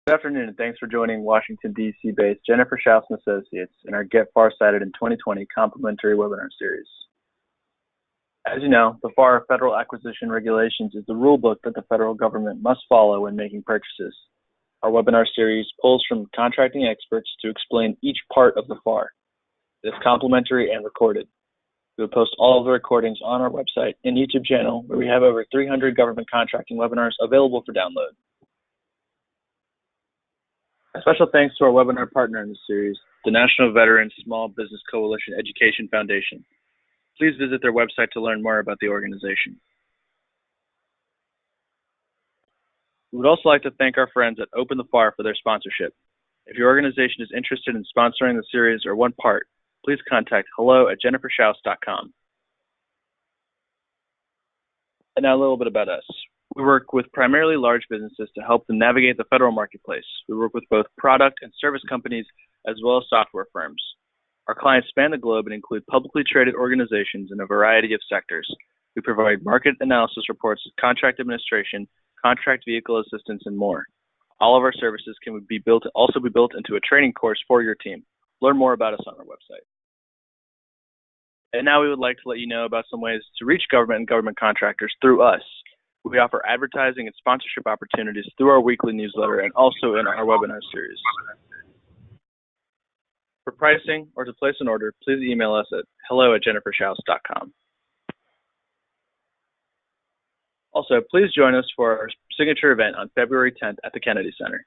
Good afternoon, and thanks for joining Washington, D.C.-based Jennifer Schaus & Associates in our Get FAR-Cited in 2020 complimentary webinar series. As you know, the FAR Federal Acquisition Regulations is the rule book that the federal government must follow when making purchases. Our webinar series pulls from contracting experts to explain each part of the FAR. It is complimentary and recorded. We will post all of the recordings on our website and YouTube channel, where we have over 300 government contracting webinars available for download. A special thanks to our webinar partner in this series, the National Veterans Small Business Coalition Education Foundation. Please visit their website to learn more about the organization. We would also like to thank our friends at Open the FAR for their sponsorship. If your organization is interested in sponsoring the series or one part, please contact hello@jenniferschaus.com. And now a little bit about us. We work with primarily large businesses to help them navigate the federal marketplace. We work with both product and service companies as well as software firms. Our clients span the globe and include publicly traded organizations in a variety of sectors. We provide market analysis reports, contract administration, contract vehicle assistance, and more. All of our services can also be built into a training course for your team. Learn more about us on our website. And now we would like to let you know about some ways to reach government and government contractors through us. We offer advertising and sponsorship opportunities through our weekly newsletter and also in our webinar series. For pricing or to place an order, please email us at hello@jenniferschaus.com. Also, please join us for our signature event on February 10th at the Kennedy Center.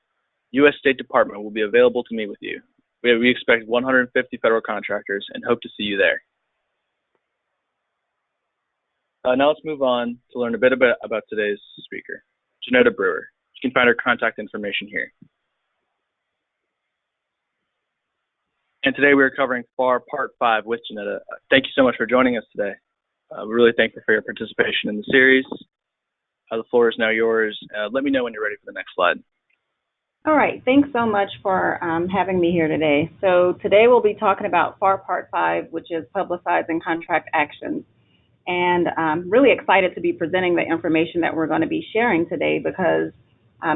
U.S. State Department will be available to meet with you. We expect 150 federal contractors and hope to see you there. Now let's move on to learn a bit about today's speaker, Janetta Brewer. You can find her contact information here. And today we are covering FAR Part 5 with Janetta. Thank you so much for joining us today. We're really thankful for your participation in the series. The floor is now yours. Let me know when you're ready for the next slide. All right, thanks so much for having me here today. So today we'll be talking about FAR Part 5, which is Publicizing Contract Actions. And I'm really excited to be presenting the information that we're going to be sharing today, because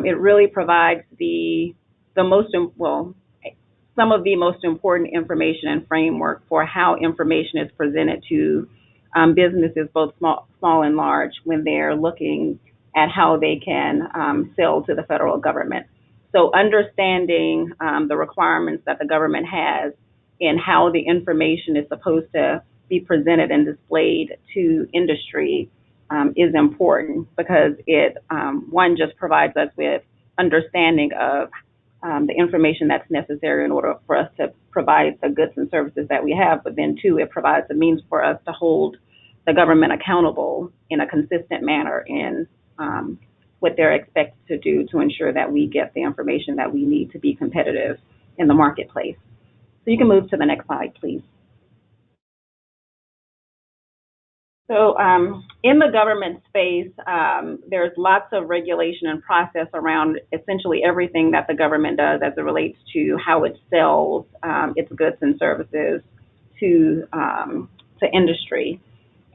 it really provides some of the most important information and framework for how information is presented to businesses, both small and large, when they're looking at how they can sell to the federal government. So understanding the requirements that the government has and how the information is supposed to be presented and displayed to industry is important, because it, one, just provides us with understanding of the information that's necessary in order for us to provide the goods and services that we have, but then two, it provides a means for us to hold the government accountable in a consistent manner in what they're expected to do to ensure that we get the information that we need to be competitive in the marketplace. So you can move to the next slide, please. So in the government space, there's lots of regulation and process around essentially everything that the government does as it relates to how it sells its goods and services to industry.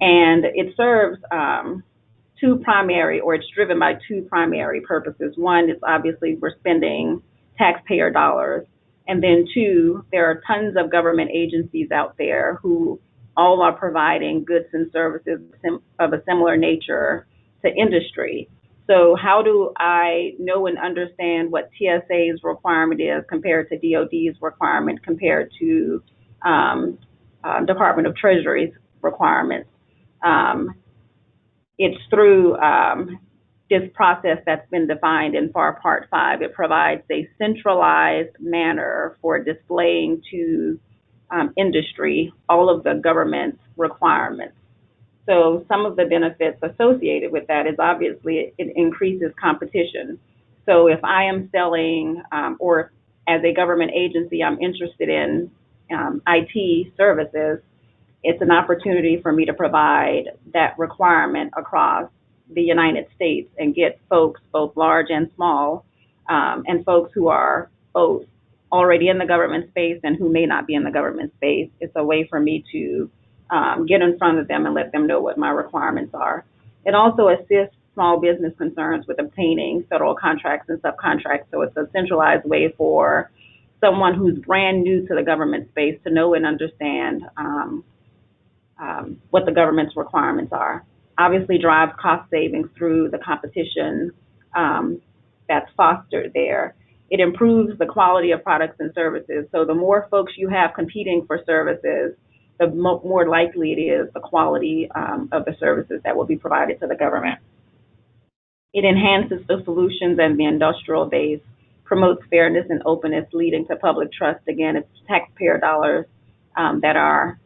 And it serves it's driven by two primary purposes. One is obviously we're spending taxpayer dollars. And then two, there are tons of government agencies out there who all are providing goods and services of a similar nature to industry. So how do I know and understand what TSA's requirement is compared to DOD's requirement compared to Department of Treasury's requirements? It's through this process that's been defined in FAR Part 5. It provides a centralized manner for displaying to industry all of the government's requirements. So some of the benefits associated with that is obviously it increases competition. So if I am selling, or as a government agency, I'm interested in IT services, it's an opportunity for me to provide that requirement across the United States and get folks, both large and small, and folks who are both already in the government space and who may not be in the government space. It's a way for me to get in front of them and let them know what my requirements are. It also assists small business concerns with obtaining federal contracts and subcontracts. So it's a centralized way for someone who's brand new to the government space to know and understand what the government's requirements are. Obviously drives cost savings through the competition that's fostered there. It improves the quality of products and services. So the more folks you have competing for services, the more likely it is the quality of the services that will be provided to the government. It enhances the solutions and the industrial base, promotes fairness and openness, leading to public trust. Again, it's taxpayer dollars that are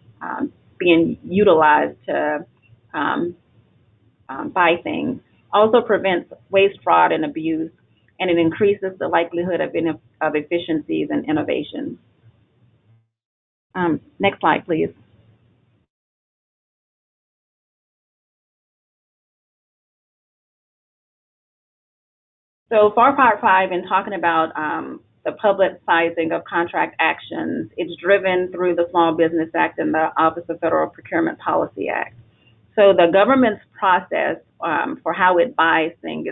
being utilized to buy things. Also prevents waste, fraud, and abuse, and it increases the likelihood of efficiencies and innovations. Next slide, please. So FAR Part 5, in talking about the publicizing of contract actions, it's driven through the Small Business Act and the Office of Federal Procurement Policy Act. So the government's process for how it buys things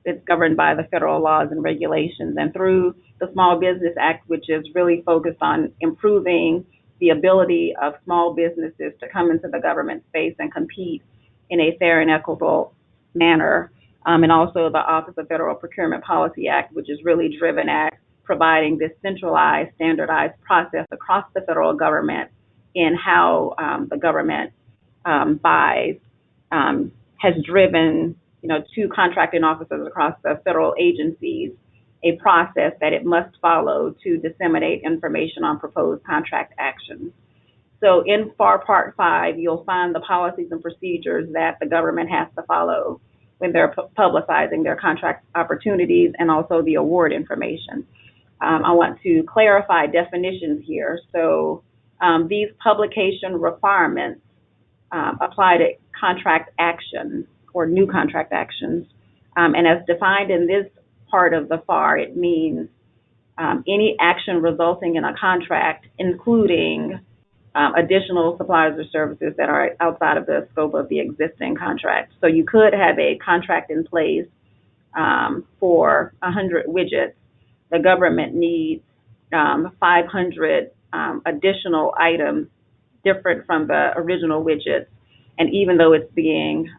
is governed by the federal laws and regulations, and through the Small Business Act, which is really focused on improving the ability of small businesses to come into the government space and compete in a fair and equitable manner. And also the Office of Federal Procurement Policy Act, which is really driven at providing this centralized, standardized process across the federal government in how the government buys, has driven, to contracting officers across the federal agencies a process that it must follow to disseminate information on proposed contract actions. So in FAR Part 5, you'll find the policies and procedures that the government has to follow when they're publicizing their contract opportunities and also the award information. I want to clarify definitions here. So these publication requirements apply to contract actions or new contract actions. And as defined in this part of the FAR, it means any action resulting in a contract, including additional supplies or services that are outside of the scope of the existing contract. So you could have a contract in place for 100 widgets. The government needs 500 additional items different from the original widgets. And even though it's being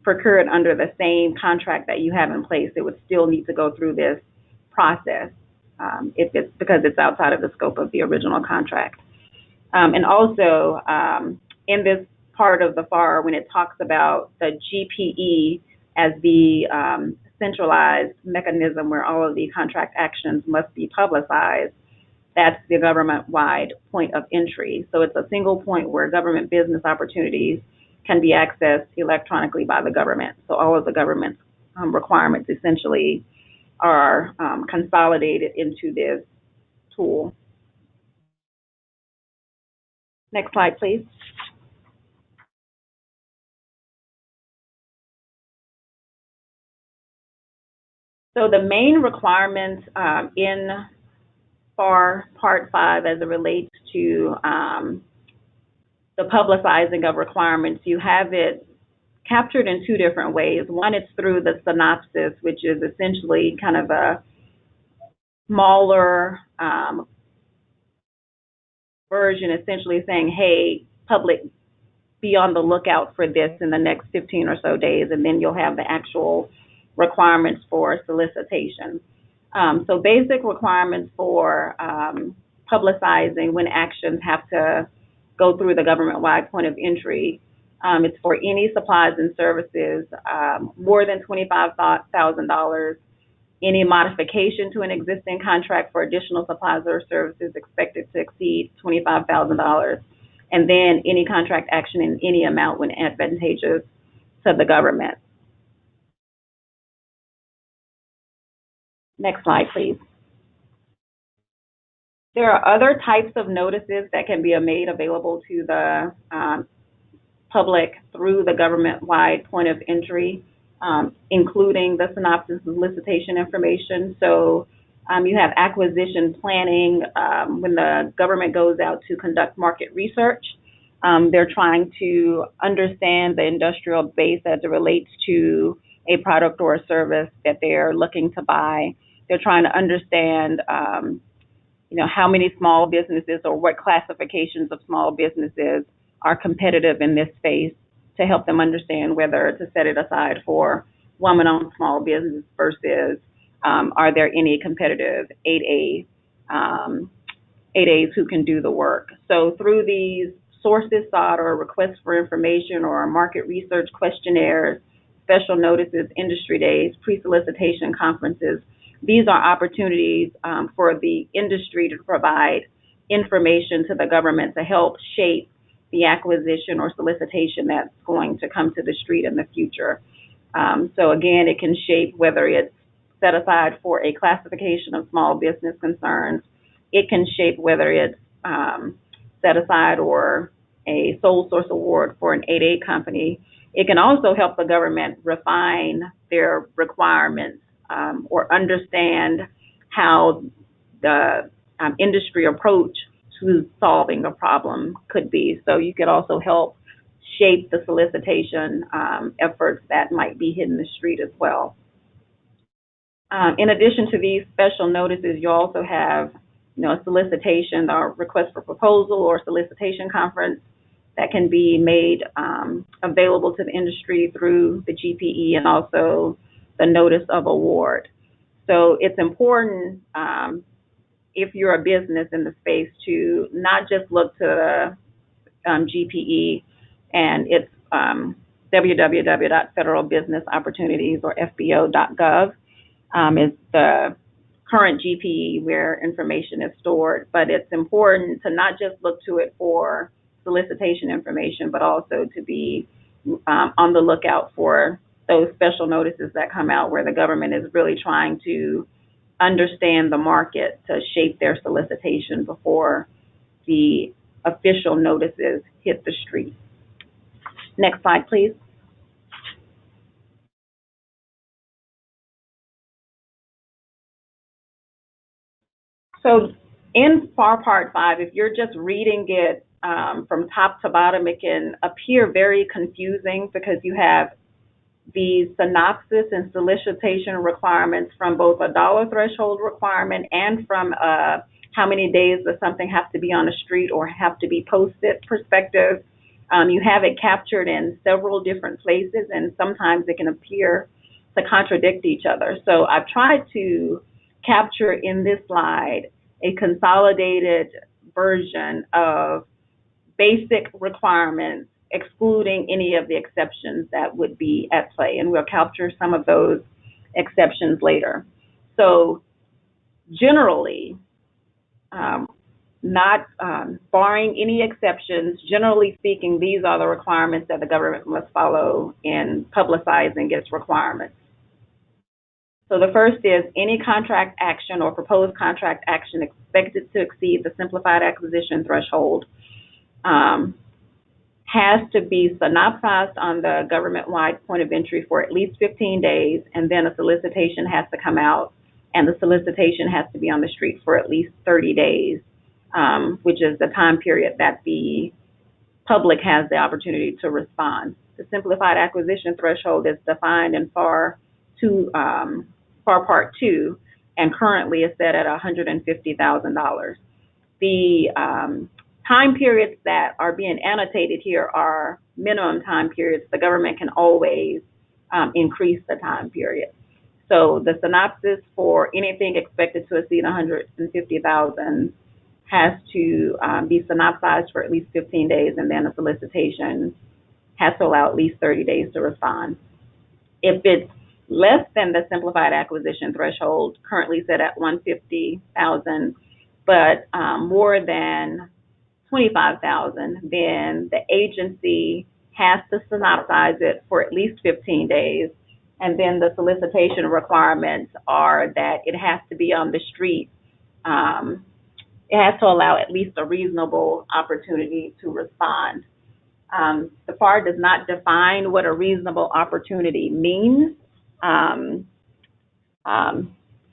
procured under the same contract that you have in place, it would still need to go through this process because it's outside of the scope of the original contract. And also, in this part of the FAR, when it talks about the GPE as the centralized mechanism where all of the contract actions must be publicized, that's the government-wide point of entry. So it's a single point where government business opportunities can be accessed electronically by the government. So all of the government's requirements essentially are consolidated into this tool. Next slide, please. So the main requirements in FAR Part 5 as it relates to the publicizing of requirements, you have it captured in two different ways. One is through the Synopsis, which is essentially kind of a smaller version, essentially saying, hey, public, be on the lookout for this in the next 15 or so days, and then you'll have the actual requirements for solicitation. So basic requirements for publicizing when actions have to go through the government-wide point of entry. It's for any supplies and services more than $25,000, any modification to an existing contract for additional supplies or services expected to exceed $25,000, and then any contract action in any amount when advantageous to the government. Next slide, please. There are other types of notices that can be made available to the public through the government-wide point of entry, including the Synopsis solicitation information. So you have acquisition planning when the government goes out to conduct market research. They're trying to understand the industrial base as it relates to a product or a service that they're looking to buy. They're trying to understand, how many small businesses or what classifications of small businesses are competitive in this space, to help them understand whether to set it aside for woman-owned small business versus are there any competitive 8As who can do the work. So through these sources sought or requests for information or market research questionnaires, special notices, industry days, pre-solicitation conferences, these are opportunities for the industry to provide information to the government to help shape the acquisition or solicitation that's going to come to the street in the future. So again, it can shape whether it's set aside for a classification of small business concerns. It can shape whether it's set aside or a sole source award for an 8A company. It can also help the government refine their requirements or understand how the industry approach to solving a problem could be. So you could also help shape the solicitation efforts that might be hitting the street as well. In addition to these special notices, you also have, a solicitation or request for proposal or solicitation conference that can be made available to the industry through the GPE and also the notice of award. So it's important if you're a business in the space to not just look to the GPE and its www.federalbusinessopportunities or fbo.gov is the current GPE where information is stored, but it's important to not just look to it for solicitation information, but also to be on the lookout for those special notices that come out where the government is really trying to understand the market to shape their solicitation before the official notices hit the street. Next slide, please. So in FAR Part 5, if you're just reading it from top to bottom, it can appear very confusing because you have the synopsis and solicitation requirements from both a dollar threshold requirement and from how many days does something have to be on the street or have to be posted perspective. You have it captured in several different places, and sometimes it can appear to contradict each other. So I've tried to capture in this slide a consolidated version of basic requirements, excluding any of the exceptions that would be at play, and we'll capture some of those exceptions later. So generally, not barring any exceptions, generally speaking, these are the requirements that the government must follow in publicizing its requirements. So the first is any contract action or proposed contract action expected to exceed the simplified acquisition threshold has to be synopsized on the government-wide point of entry for at least 15 days, and then a solicitation has to come out, and the solicitation has to be on the street for at least 30 days, which is the time period that the public has the opportunity to respond. The simplified acquisition threshold is defined in FAR Part 2, and currently is set at $150,000. The time periods that are being annotated here are minimum time periods. The government can always increase the time period. So the synopsis for anything expected to exceed $150,000 has to be synopsized for at least 15 days, and then a solicitation has to allow at least 30 days to respond. If it's less than the simplified acquisition threshold, currently set at $150,000, but more than $25,000, then the agency has to synopsize it for at least 15 days. And then the solicitation requirements are that it has to be on the street. It has to allow at least a reasonable opportunity to respond. The FAR does not define what a reasonable opportunity means.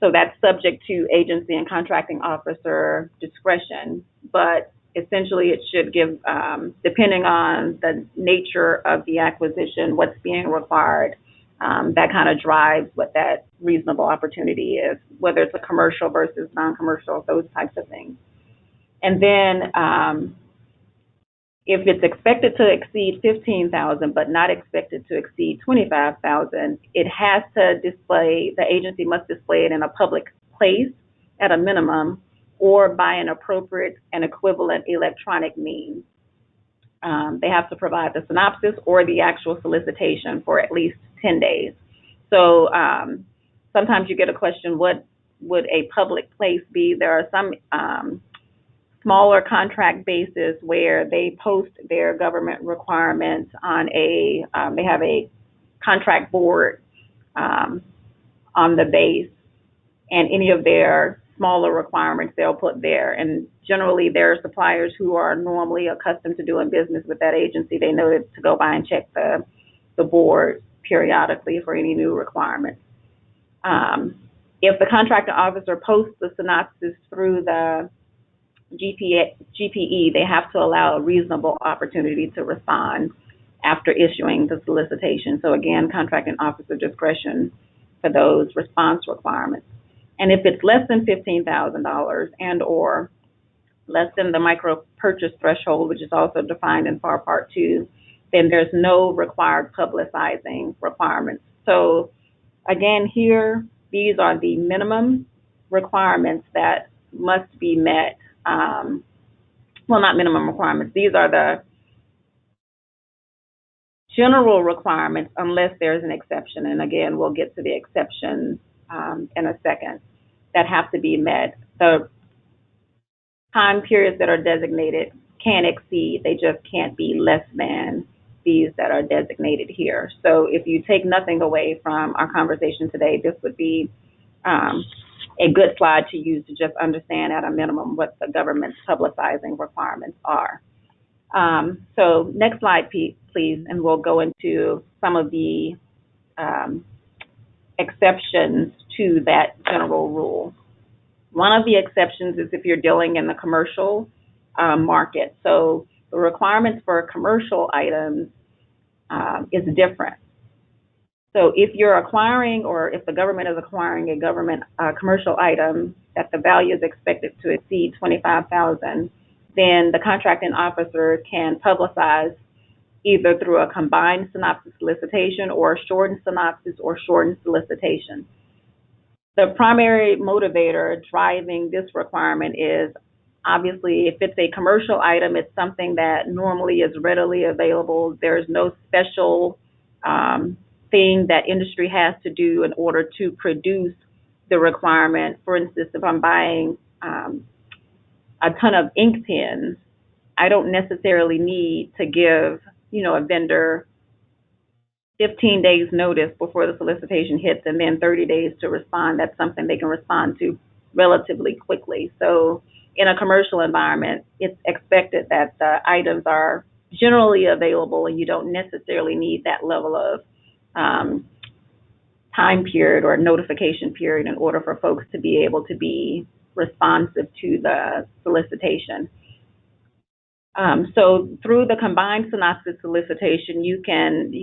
So that's subject to agency and contracting officer discretion. But essentially it should give, depending on the nature of the acquisition, what's being required, that kind of drives what that reasonable opportunity is, whether it's a commercial versus non-commercial, those types of things. And then if it's expected to exceed 15,000 but not expected to exceed 25,000, it has to display, the agency must display it in a public place at a minimum, or by an appropriate and equivalent electronic means. They have to provide the synopsis or the actual solicitation for at least 10 days. So sometimes you get a question, what would a public place be? There are some smaller contract bases where they post their government requirements on they have a contract board on the base, and any of their smaller requirements they'll put there. And generally there are suppliers who are normally accustomed to doing business with that agency. They know to go by and check the board periodically for any new requirements. If the contracting officer posts the synopsis through the GPE, they have to allow a reasonable opportunity to respond after issuing the solicitation. So again, contracting officer discretion for those response requirements. And if it's less than $15,000 and or less than the micro purchase threshold, which is also defined in FAR Part 2, then there's no required publicizing requirements. So again, here, these are the minimum requirements that must be met. Well, not minimum requirements. These are the general requirements unless there's an exception. And again, we'll get to the exceptions in a second that have to be met. The time periods that are designated can exceed, they just can't be less than these that are designated here. So if you take nothing away from our conversation today, this would be a good slide to use to just understand at a minimum what the government's publicizing requirements are. So next slide, please, and we'll go into some of the exceptions to that general rule. One of the exceptions is if you're dealing in the commercial market. So the requirements for commercial items is different. So if you're acquiring, or if the government is acquiring a government commercial item that the value is expected to exceed 25,000, then the contracting officer can publicize either through a combined synopsis solicitation or a shortened synopsis or shortened solicitation. The primary motivator driving this requirement is obviously if it's a commercial item, it's something that normally is readily available. There's no special thing that industry has to do in order to produce the requirement. For instance, if I'm buying a ton of ink pens, I don't necessarily need to give, a vendor 15 days notice before the solicitation hits and then 30 days to respond. That's something they can respond to relatively quickly. So in a commercial environment, it's expected that the items are generally available and you don't necessarily need that level of time period or notification period in order for folks to be able to be responsive to the solicitation. So through the combined synopsis solicitation, you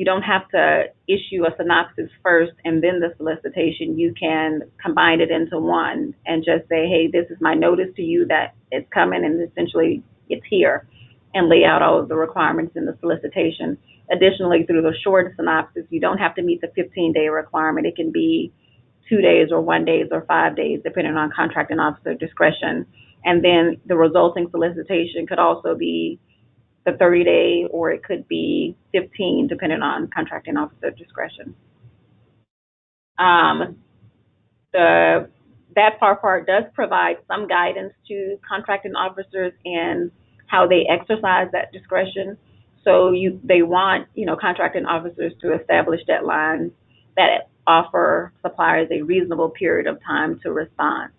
don't have to issue a synopsis first and then the solicitation. You can combine it into one and just say, hey, this is my notice to you that it's coming and essentially it's here, and lay out all of the requirements in the solicitation. Additionally, through the short synopsis, you don't have to meet the 15-day requirement. It can be 2 days or 1 day or 5 days, depending on contracting officer discretion. And then the resulting solicitation could also be the 30-day, or it could be 15, depending on contracting officer discretion. That part does provide some guidance to contracting officers in how they exercise that discretion. So they want, contracting officers to establish deadlines that offer suppliers a reasonable period of time to respond.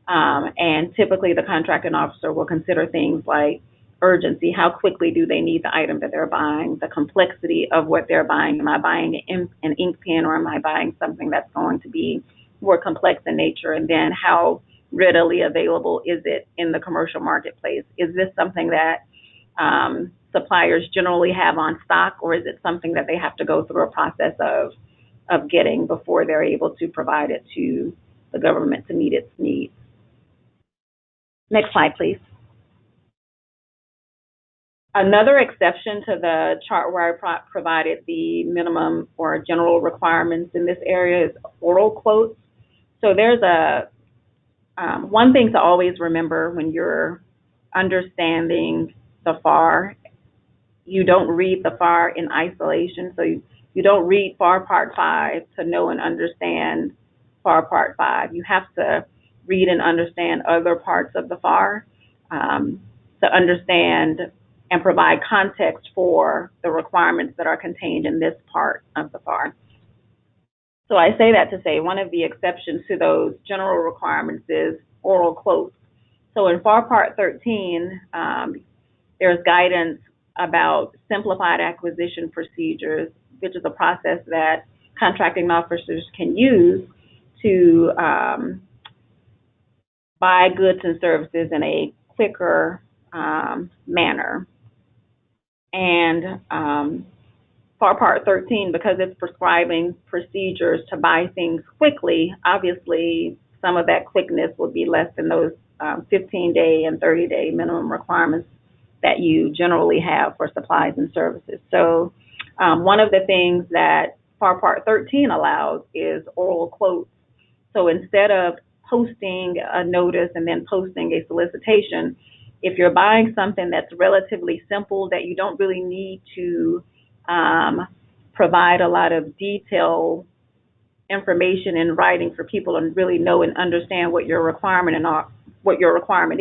And typically the contracting officer will consider things like urgency. How quickly do they need the item that they're buying? The complexity of what they're buying. Am I buying an ink pen, or am I buying something that's going to be more complex in nature? And then how readily available is it in the commercial marketplace? Is this something that suppliers generally have on stock, or is it something that they have to go through a process of getting before they're able to provide it to the government to meet its needs? Next slide, please. Another exception to the chart where I provided the minimum or general requirements in this area is oral quotes. So there's one thing to always remember when you're understanding the FAR. You don't read the FAR in isolation. So you don't read FAR Part 5 to know and understand FAR Part 5. You have to read and understand other parts of the FAR to understand and provide context for the requirements that are contained in this part of the FAR. So I say that to say one of the exceptions to those general requirements is oral quotes. So in FAR Part 13, there's guidance about simplified acquisition procedures, which is a process that contracting officers can use to buy goods and services in a quicker manner. And FAR Part 13, because it's prescribing procedures to buy things quickly, obviously some of that quickness would be less than those 15-day and 30-day minimum requirements that you generally have for supplies and services. So one of the things that FAR Part 13 allows is oral quotes. So instead of posting a notice and then posting a solicitation, if you're buying something that's relatively simple, that you don't really need to provide a lot of detailed information in writing for people to really know and understand what your requirement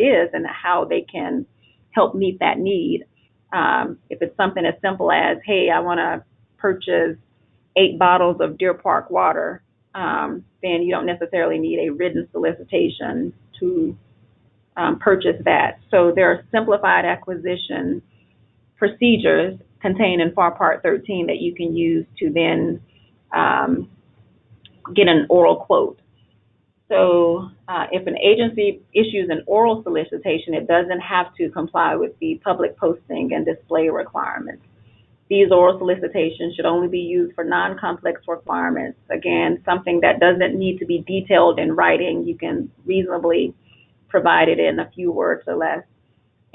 is and how they can help meet that need. If it's something as simple as, hey, I want to purchase 8 bottles of Deer Park water, then you don't necessarily need a written solicitation to purchase that. So there are simplified acquisition procedures contained in FAR Part 13 that you can use to then get an oral quote. So if an agency issues an oral solicitation, it doesn't have to comply with the public posting and display requirements. These oral solicitations should only be used for non-complex requirements. Again, something that doesn't need to be detailed in writing, you can reasonably provide it in a few words or less.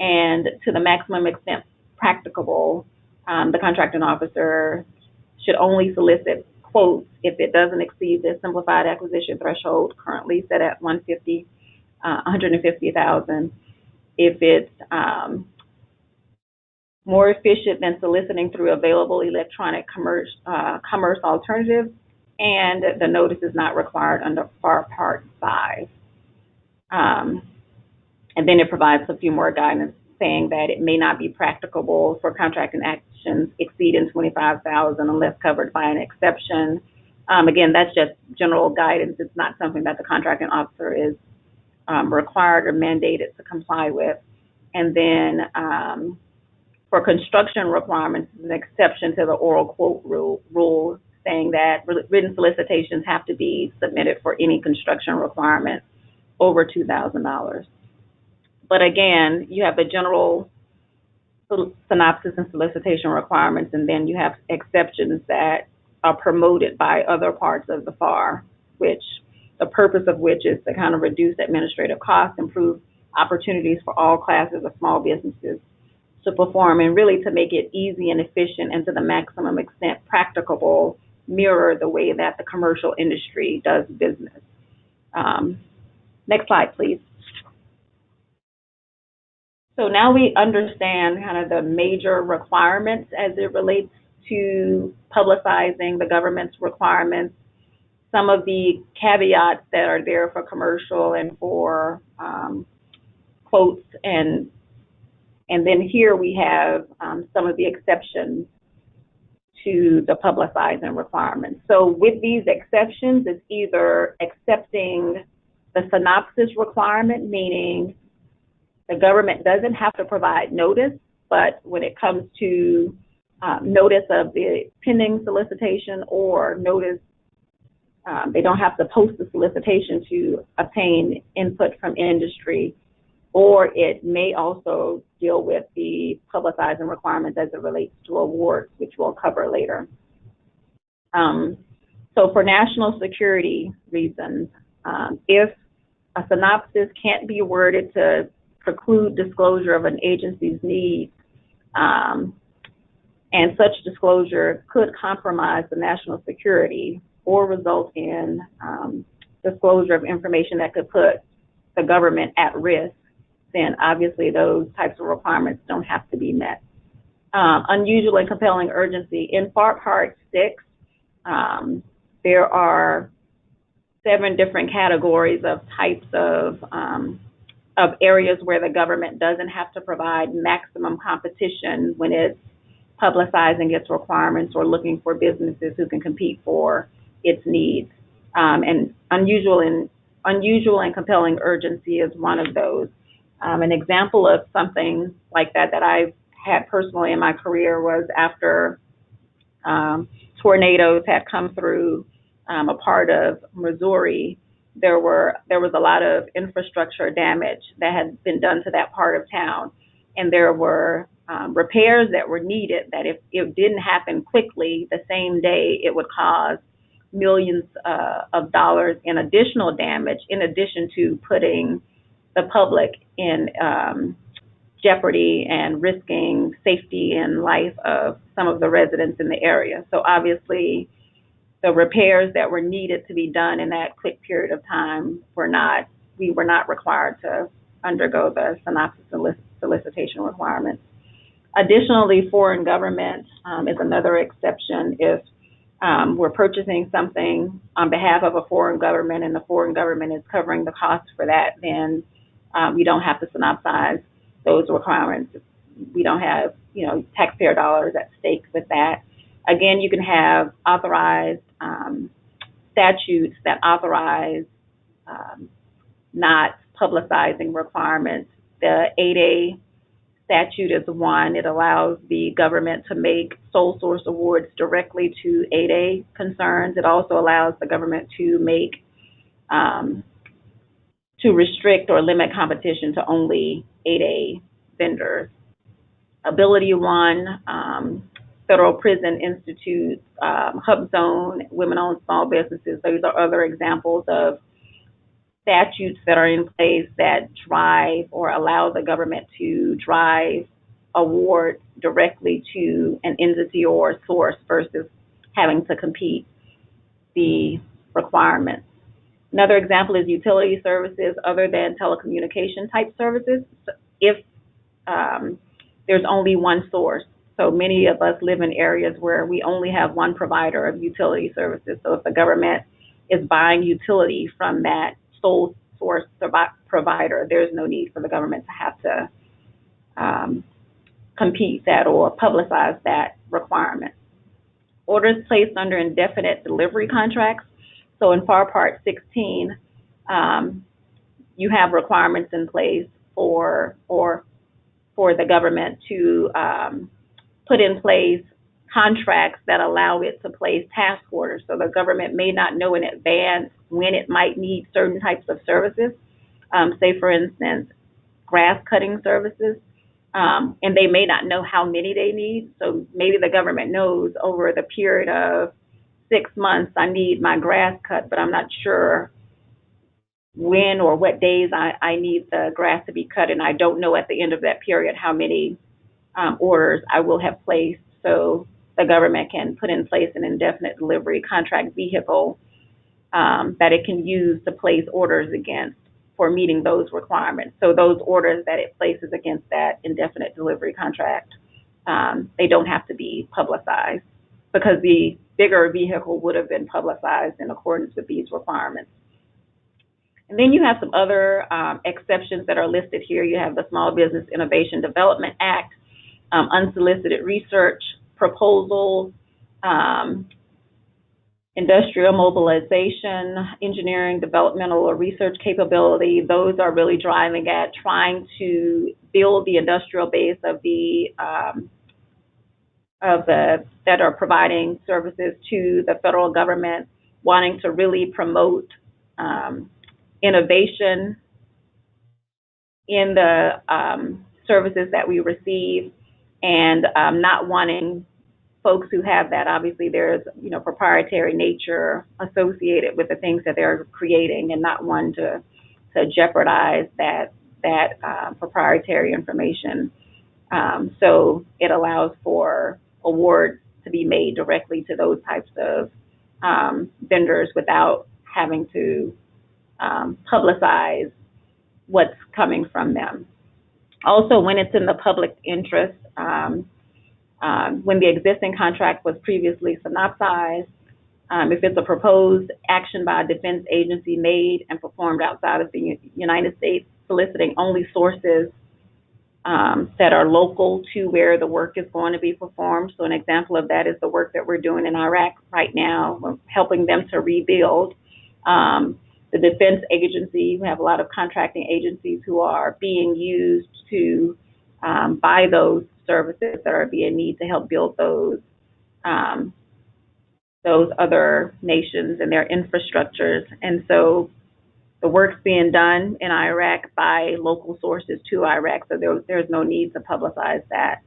And to the maximum extent practicable, the contracting officer should only solicit quotes if it doesn't exceed the simplified acquisition threshold currently set at $150,000. If it's more efficient than soliciting through available electronic commerce alternatives, and the notice is not required under FAR Part 5. And then it provides a few more guidance saying that it may not be practicable for contracting actions exceeding $25,000 unless covered by an exception. Again, that's just general guidance. It's not something that the contracting officer is required or mandated to comply with. And then for construction requirements, an exception to the oral quote rule saying that written solicitations have to be submitted for any construction requirement over $2,000. But again, you have the general synopsis and solicitation requirements, and then you have exceptions that are promoted by other parts of the FAR, which the purpose of which is to kind of reduce administrative costs, improve opportunities for all classes of small businesses to perform, and really to make it easy and efficient and to the maximum extent practicable, mirror the way that the commercial industry does business. Next slide, please. So now we understand kind of the major requirements as it relates to publicizing the government's requirements, some of the caveats that are there for commercial and for quotes, and then here we have some of the exceptions to the publicizing requirements. So with these exceptions, it's either accepting the synopsis requirement, meaning the government doesn't have to provide notice, but when it comes to notice of the pending solicitation or notice They don't have to post the solicitation to obtain input from industry, or it may also deal with the publicizing requirements as it relates to awards, which we'll cover later. So for national security reasons, if a synopsis can't be worded to preclude disclosure of an agency's needs, and such disclosure could compromise the national security or result in disclosure of information that could put the government at risk, then obviously those types of requirements don't have to be met. Unusual and compelling urgency. In FAR Part 6, there are 7 different categories of types of areas where the government doesn't have to provide maximum competition when it's publicizing its requirements or looking for businesses who can compete for its needs. And unusual and compelling urgency is one of those. An example of something like that I've had personally in my career was after tornadoes had come through a part of Missouri. There was a lot of infrastructure damage that had been done to that part of town, and there were repairs that were needed that if it didn't happen quickly the same day, it would cause millions of dollars in additional damage, in addition to putting the public in jeopardy and risking safety and life of some of the residents in the area. So obviously, the repairs that were needed to be done in that quick period of time we were not required to undergo the synopsis solicitation requirements. Additionally, foreign government is another exception. If we're purchasing something on behalf of a foreign government and the foreign government is covering the cost for that, then we don't have to synopsize those requirements. We don't have, taxpayer dollars at stake with that. Again, you can have authorized statutes that authorize not publicizing requirements. The 8A statute is one. It allows the government to make sole source awards directly to 8A concerns. It also allows the government to make to restrict or limit competition to only 8A vendors. Ability One, Federal Prison Institute, Hub Zone, women-owned small businesses. Those are other examples of statutes that are in place that drive or allow the government to drive awards directly to an entity or source versus having to compete the requirements. Another example is utility services other than telecommunication type services. If there's only one source. So many of us live in areas where we only have one provider of utility services. So if the government is buying utility from that sole source provider, there's no need for the government to have to compete that or publicize that requirement. Orders placed under indefinite delivery contracts. So in FAR Part 16, you have requirements in place for the government to put in place contracts that allow it to place task orders. So the government may not know in advance when it might need certain types of services. Say, for instance, grass cutting services, and they may not know how many they need. So maybe the government knows over the period of 6 months, I need my grass cut, but I'm not sure when or what days I need the grass to be cut, and I don't know at the end of that period how many orders I will have placed. So the government can put in place an indefinite delivery contract vehicle that it can use to place orders against for meeting those requirements. So those orders that it places against that indefinite delivery contract, they don't have to be publicized because the bigger vehicle would have been publicized in accordance with these requirements. And then you have some other exceptions that are listed here. You have the Small Business Innovation Development Act, unsolicited research proposals, industrial mobilization, engineering, developmental or research capability. Those are really driving at trying to build the industrial base of that are providing services to the federal government. wanting to really promote innovation in the services that we receive, and not wanting folks who have that. Obviously, there's proprietary nature associated with the things that they're creating, and not one to jeopardize that proprietary information. So it allows for awards to be made directly to those types of vendors without having to publicize what's coming from them. Also, when it's in the public interest, when the existing contract was previously synopsized, if it's a proposed action by a defense agency made and performed outside of the United States, soliciting only sources that are local to where the work is going to be performed. So an example of that is the work that we're doing in Iraq right now. We're helping them to rebuild. The defense agency, we have a lot of contracting agencies who are being used to buy those services that are being needed to help build those other nations and their infrastructures. And so the work's being done in Iraq by local sources to Iraq, so there's no need to publicize that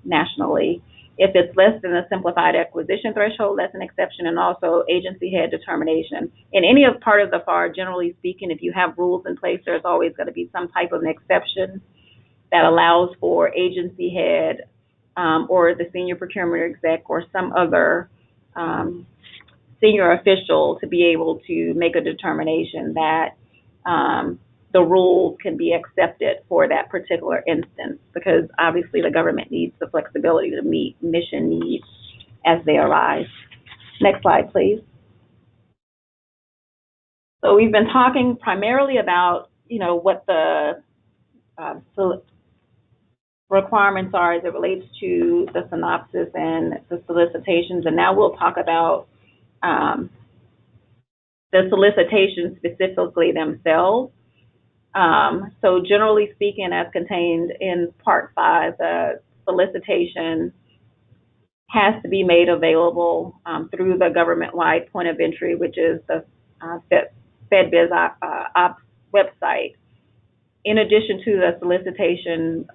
nationally. If it's less than a simplified acquisition threshold, that's an exception, and also agency head determination. In any part of the FAR, generally speaking, if you have rules in place, there's always going to be some type of an exception that allows for agency head or the senior procurement exec or some other senior official to be able to make a determination that the rule can be accepted for that particular instance, because obviously the government needs the flexibility to meet mission needs as they arise. Next slide, please. So we've been talking primarily about, what the requirements are as it relates to the synopsis and the solicitations, and now we'll talk about the solicitations specifically themselves. So generally speaking, as contained in Part 5, the solicitation has to be made available through the government-wide point of entry, which is the FedBiz Ops website. In addition to the solicitation,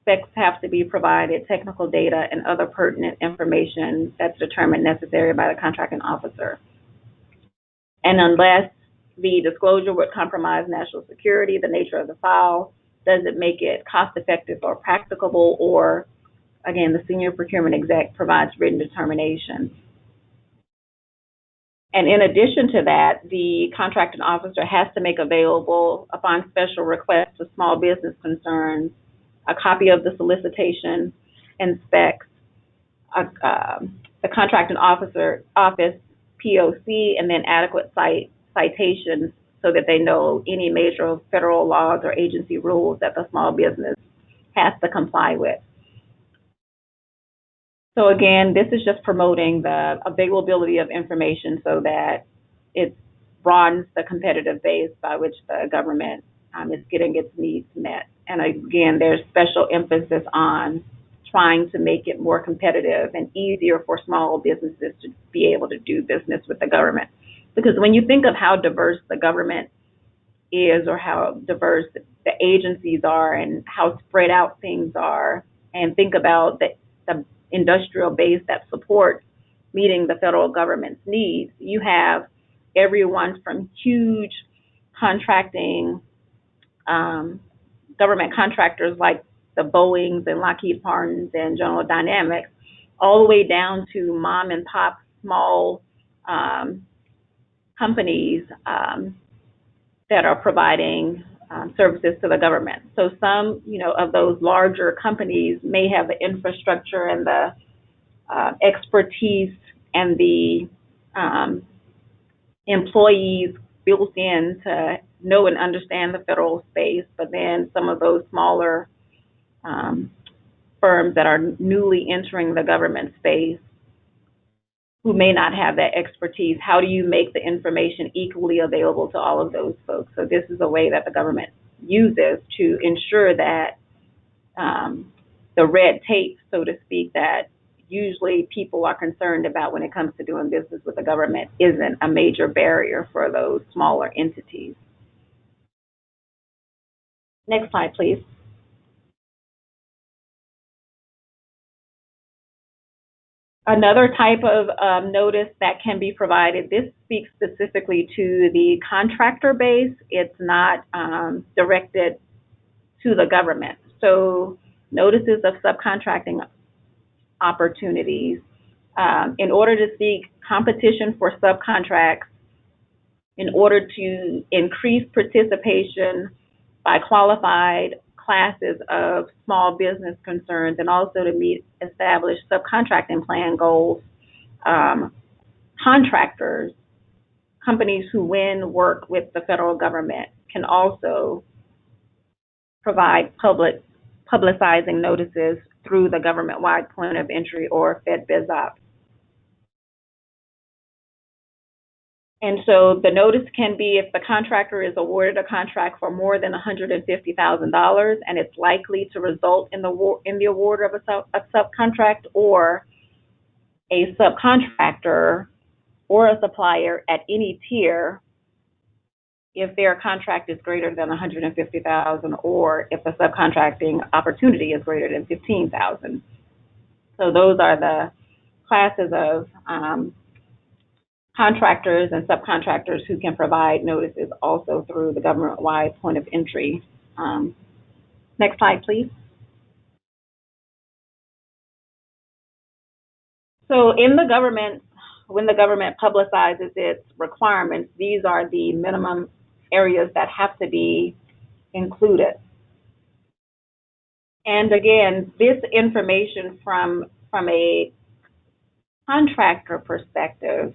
specs have to be provided, technical data, and other pertinent information that's determined necessary by the contracting officer. And unless the disclosure would compromise national security, the nature of the file doesn't make it cost-effective or practicable, or, again, the senior procurement exec provides written determination. And in addition to that, the contracting officer has to make available, upon special request to small business concerns, a copy of the solicitation and specs, the contracting office POC, and then adequate citations so that they know any major federal laws or agency rules that the small business has to comply with. So again, this is just promoting the availability of information so that it broadens the competitive base by which the government is getting its needs met. And again, there's special emphasis on trying to make it more competitive and easier for small businesses to be able to do business with the government. Because when you think of how diverse the government is, or how diverse the agencies are and how spread out things are, and think about the industrial base that supports meeting the federal government's needs, you have everyone from huge contracting government contractors like the Boeings and Lockheed Martins and General Dynamics, all the way down to mom and pop small companies that are providing services to the government. So some, of those larger companies may have the infrastructure and the expertise and the employees built in to know and understand the federal space, but then some of those smaller firms that are newly entering the government space who may not have that expertise, how do you make the information equally available to all of those folks? So this is a way that the government uses to ensure that the red tape, so to speak, that usually people are concerned about when it comes to doing business with the government isn't a major barrier for those smaller entities. Next slide, please. Another type of notice that can be provided, this speaks specifically to the contractor base. It's not directed to the government. So notices of subcontracting opportunities. In order to seek competition for subcontracts, in order to increase participation by qualified classes of small business concerns, and also to meet established subcontracting plan goals, contractors, companies who win work with the federal government, can also provide publicizing notices through the government-wide point of entry or FedBizOp. And so the notice can be if the contractor is awarded a contract for more than $150,000 and it's likely to result in the award of a subcontract, or a subcontractor or a supplier at any tier if their contract is greater than $150,000, or if the subcontracting opportunity is greater than $15,000. So those are the classes of contractors and subcontractors who can provide notices also through the government-wide point of entry. Next slide, please. So in the government, when the government publicizes its requirements, these are the minimum areas that have to be included. And again, this information from a contractor perspective,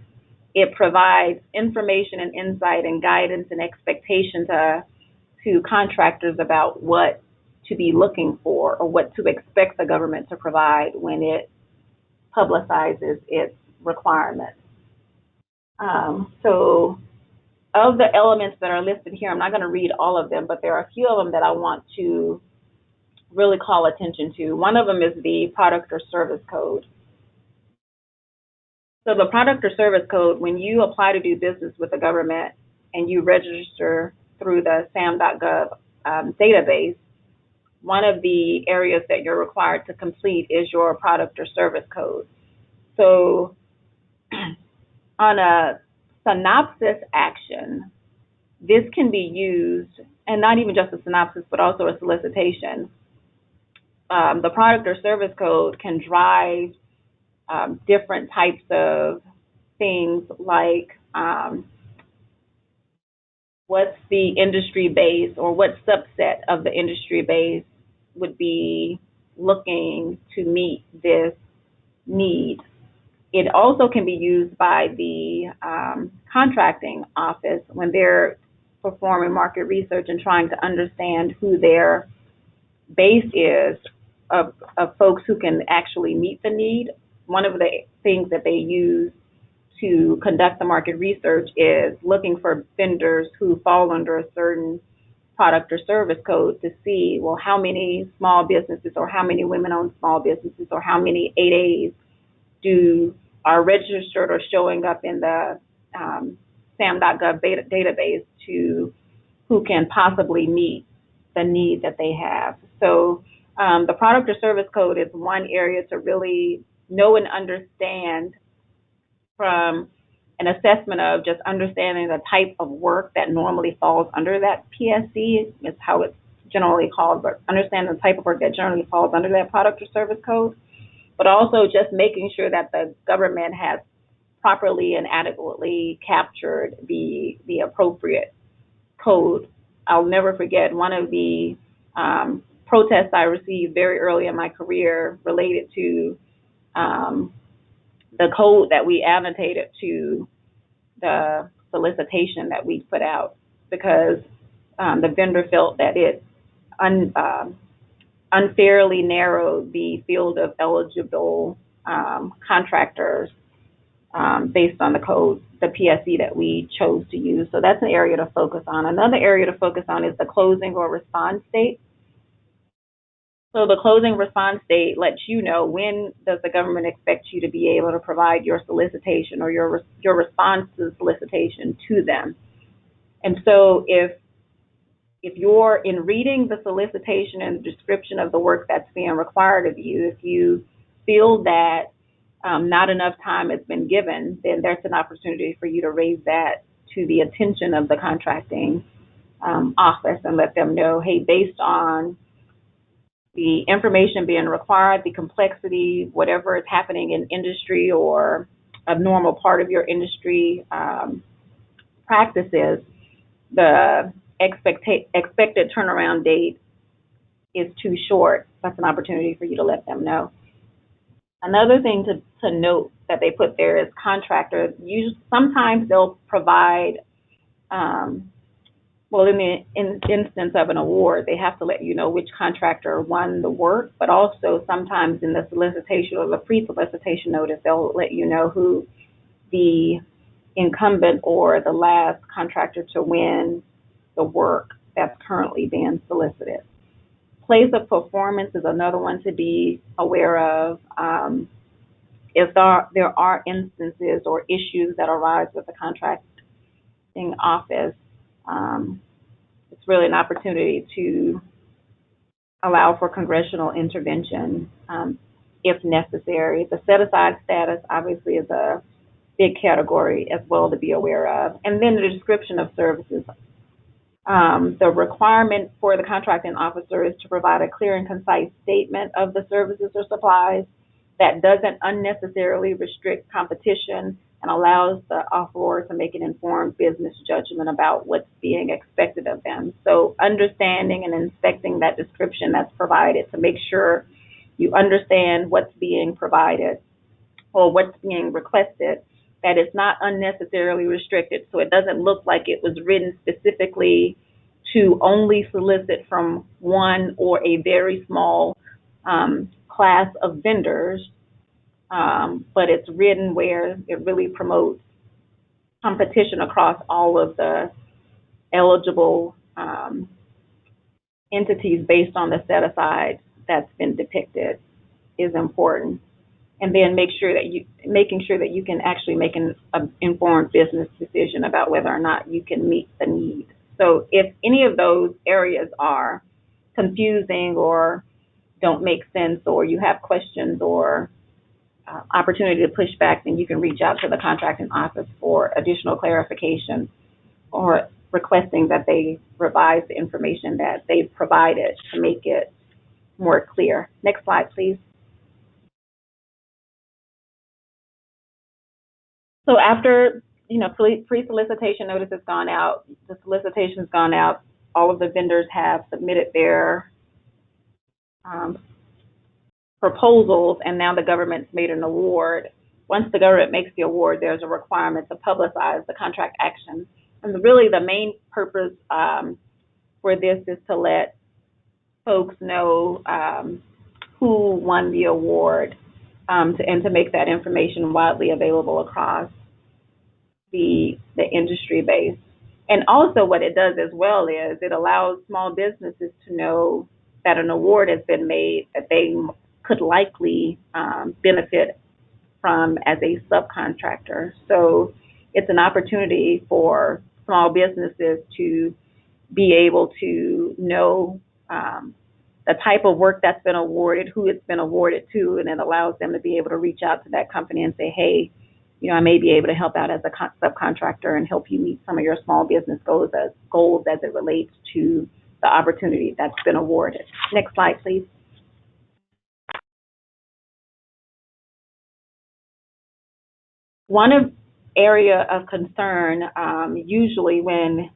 it provides information and insight and guidance and expectation to contractors about what to be looking for or what to expect the government to provide when it publicizes its requirements. So of the elements that are listed here, I'm not going to read all of them, but there are a few of them that I want to really call attention to. One of them is the product or service code. So the product or service code, when you apply to do business with the government and you register through the SAM.gov database, one of the areas that you're required to complete is your product or service code. So on a synopsis action, this can be used, and not even just a synopsis, but also a solicitation. The product or service code can drive different types of things like what's the industry base, or what subset of the industry base would be looking to meet this need. It also can be used by the contracting office when they're performing market research and trying to understand who their base is of folks who can actually meet the need. One of the things that they use to conduct the market research is looking for vendors who fall under a certain product or service code to see, well, how many small businesses or how many women-owned small businesses or how many 8As are registered or showing up in the SAM.gov database to who can possibly meet the need that they have. So the product or service code is one area to really know and understand, from an assessment of just understanding the type of work that normally falls under that PSC, is how it's generally called, but understanding the type of work that generally falls under that product or service code, but also just making sure that the government has properly and adequately captured the appropriate code. I'll never forget one of the protests I received very early in my career related to the code that we annotated to the solicitation that we put out, because the vendor felt that it unfairly narrowed the field of eligible contractors based on the code, the PSC that we chose to use. So that's an area to focus on. Another area to focus on is the closing or response date. So the closing response date lets you know when does the government expect you to be able to provide your solicitation or your response to the solicitation to them. And so if you're in reading the solicitation and the description of the work that's being required of you, if you feel that not enough time has been given, then there's an opportunity for you to raise that to the attention of the contracting office and let them know, hey, based on the information being required, the complexity, whatever is happening in industry or a normal part of your industry practices, the expected turnaround date is too short. That's an opportunity for you to let them know. Another thing to note that they put there is contractors. Sometimes they'll provide, well, in the instance of an award, they have to let you know which contractor won the work, but also sometimes in the solicitation or the pre-solicitation notice, they'll let you know who the incumbent or the last contractor to win the work that's currently being solicited. Place of performance is another one to be aware of. If there are instances or issues that arise with the contracting office, it's really an opportunity to allow for congressional intervention if necessary. The set-aside status obviously is a big category as well to be aware of. And then the description of services. The requirement for the contracting officer is to provide a clear and concise statement of the services or supplies that doesn't unnecessarily restrict competition and allows the offeror to make an informed business judgment about what's being expected of them. So understanding and inspecting that description that's provided to make sure you understand what's being provided or what's being requested, that it's not unnecessarily restricted, so it doesn't look like it was written specifically to only solicit from one or a very small class of vendors, but it's written where it really promotes competition across all of the eligible entities based on the set-aside that's been depicted is important. And then making sure that you can actually make an informed business decision about whether or not you can meet the need. So if any of those areas are confusing or don't make sense, or you have questions or opportunity to push back, then you can reach out to the contracting office for additional clarification or requesting that they revise the information that they've provided to make it more clear. Next slide, please. So after, pre-solicitation notice has gone out, the solicitation's gone out, all of the vendors have submitted their proposals, and now the government's made an award. Once the government makes the award, there's a requirement to publicize the contract action. And really the main purpose for this is to let folks know who won the award and to make that information widely available across the industry base. And also what it does as well is it allows small businesses to know that an award has been made that they could likely benefit from as a subcontractor. So it's an opportunity for small businesses to be able to know the type of work that's been awarded, who it's been awarded to, and it allows them to be able to reach out to that company and say, hey, I may be able to help out as a subcontractor and help you meet some of your small business goals as it relates to the opportunity that's been awarded. Next slide, please. One area of concern, usually when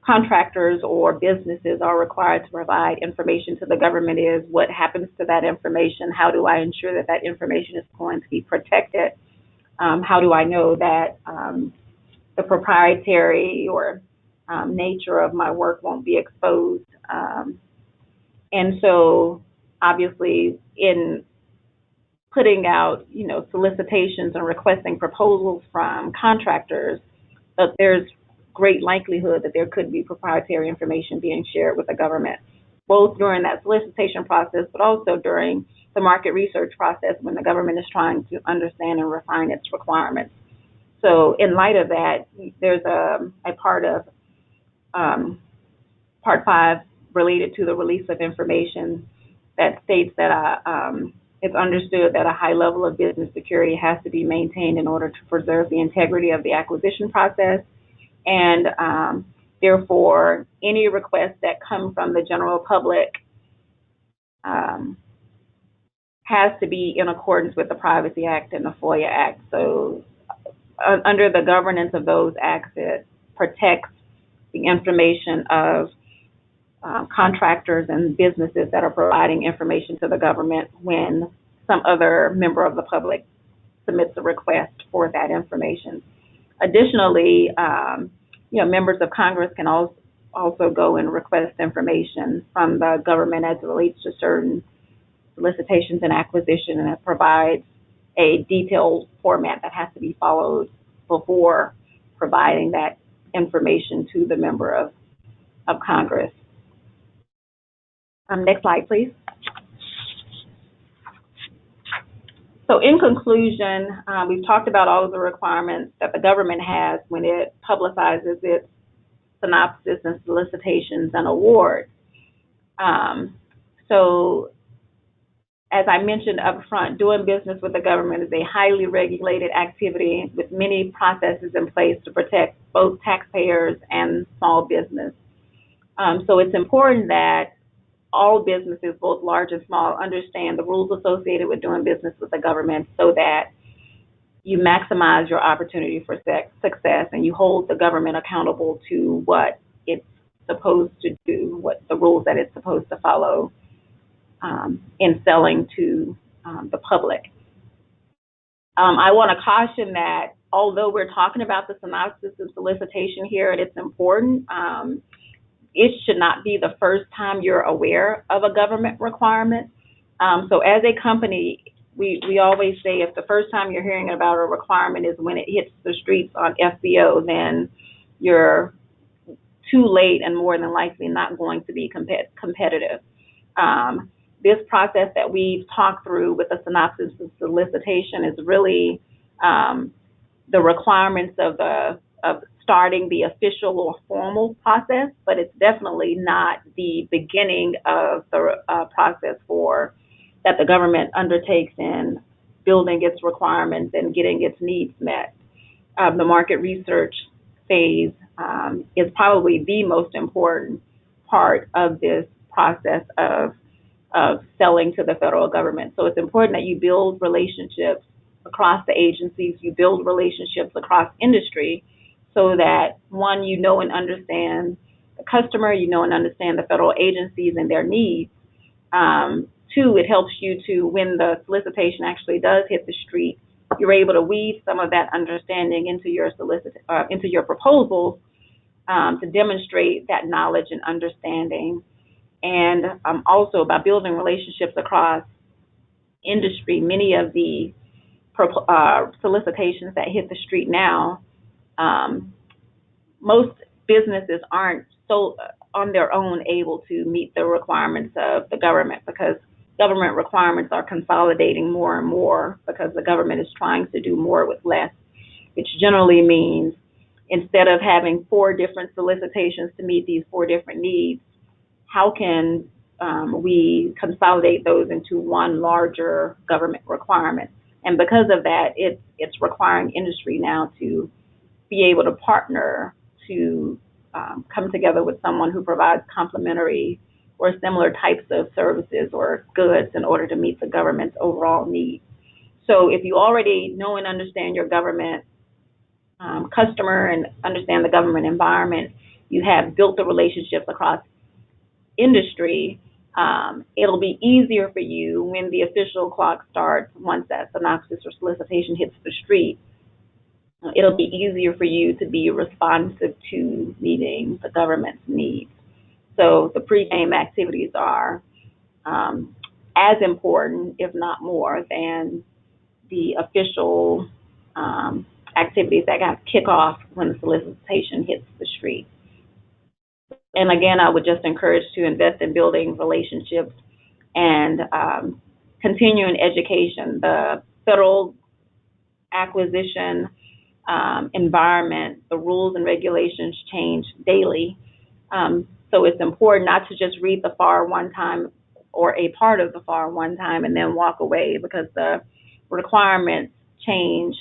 contractors or businesses are required to provide information to the government, is what happens to that information? How do I ensure that that information is going to be protected? How do I know that the proprietary or nature of my work won't be exposed? And so obviously in putting out, solicitations and requesting proposals from contractors, there's great likelihood that there could be proprietary information being shared with the government. both during that solicitation process, but also during the market research process when the government is trying to understand and refine its requirements. So in light of that, there's a part of Part 5 related to the release of information that states that it's understood that a high level of business security has to be maintained in order to preserve the integrity of the acquisition process. And therefore, any requests that come from the general public has to be in accordance with the Privacy Act and the FOIA Act. So under the governance of those acts, it protects the information of contractors and businesses that are providing information to the government when some other member of the public submits a request for that information. Additionally, members of Congress can also go and request information from the government as it relates to certain solicitations and acquisition, and it provides a detailed format that has to be followed before providing that information to the member of Congress. Next slide, please. So in conclusion, we've talked about all of the requirements that the government has when it publicizes its synopsis and solicitations and awards. So as I mentioned up front, doing business with the government is a highly regulated activity with many processes in place to protect both taxpayers and small business. So it's important that all businesses, both large and small, understand the rules associated with doing business with the government so that you maximize your opportunity for success and you hold the government accountable to what it's supposed to do, what the rules that it's supposed to follow in selling to the public. I want to caution that although we're talking about the synopsis and solicitation here and it's important, it should not be the first time you're aware of a government requirement. So as a company, we always say if the first time you're hearing about a requirement is when it hits the streets on FBO, then you're too late and more than likely not going to be competitive. This process that we've talked through with the synopsis and solicitation is really the requirements of starting the official or formal process, but it's definitely not the beginning of the process that the government undertakes in building its requirements and getting its needs met. The market research phase is probably the most important part of this process of selling to the federal government. So it's important that you build relationships across the agencies, you build relationships across industry, so that one, you know and understand the customer, you know and understand the federal agencies and their needs. Two, it helps you to, when the solicitation actually does hit the street, you're able to weave some of that understanding into your proposals to demonstrate that knowledge and understanding. And also by building relationships across industry, many of the solicitations that hit the street now, most businesses aren't so on their own able to meet the requirements of the government, because government requirements are consolidating more and more because the government is trying to do more with less, which generally means instead of having 4 different solicitations to meet these 4 different needs, how can we consolidate those into one larger government requirement? And because of that, it's requiring industry now to be able to partner to come together with someone who provides complementary or similar types of services or goods in order to meet the government's overall needs. So if you already know and understand your government customer and understand the government environment, you have built the relationships across industry, it'll be easier for you when the official clock starts, once that synopsis or solicitation hits the street. It'll be easier for you to be responsive to meeting the government's needs. So the pre-game activities are as important, if not more, than the official activities that got kick off when the solicitation hits the street. And again, I would just encourage to invest in building relationships and continuing education. The federal acquisition environment, the rules and regulations change daily. So it's important not to just read the FAR one time or a part of the FAR one time and then walk away, because the requirements change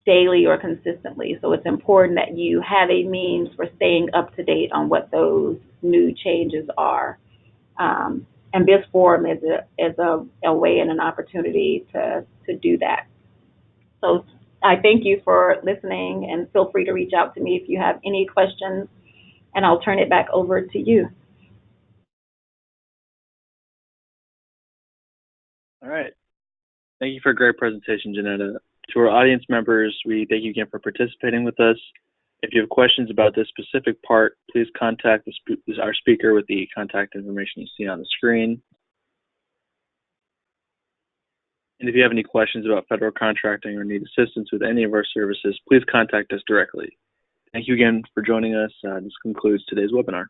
daily or consistently. So it's important that you have a means for staying up to date on what those new changes are. And this forum is a way and an opportunity to do that. So I thank you for listening, and feel free to reach out to me if you have any questions, and I'll turn it back over to you. All right. Thank you for a great presentation, Janetta. To our audience members, we thank you again for participating with us. If you have questions about this specific part, please contact our speaker with the contact information you see on the screen. And if you have any questions about federal contracting or need assistance with any of our services, please contact us directly. Thank you again for joining us. This concludes today's webinar.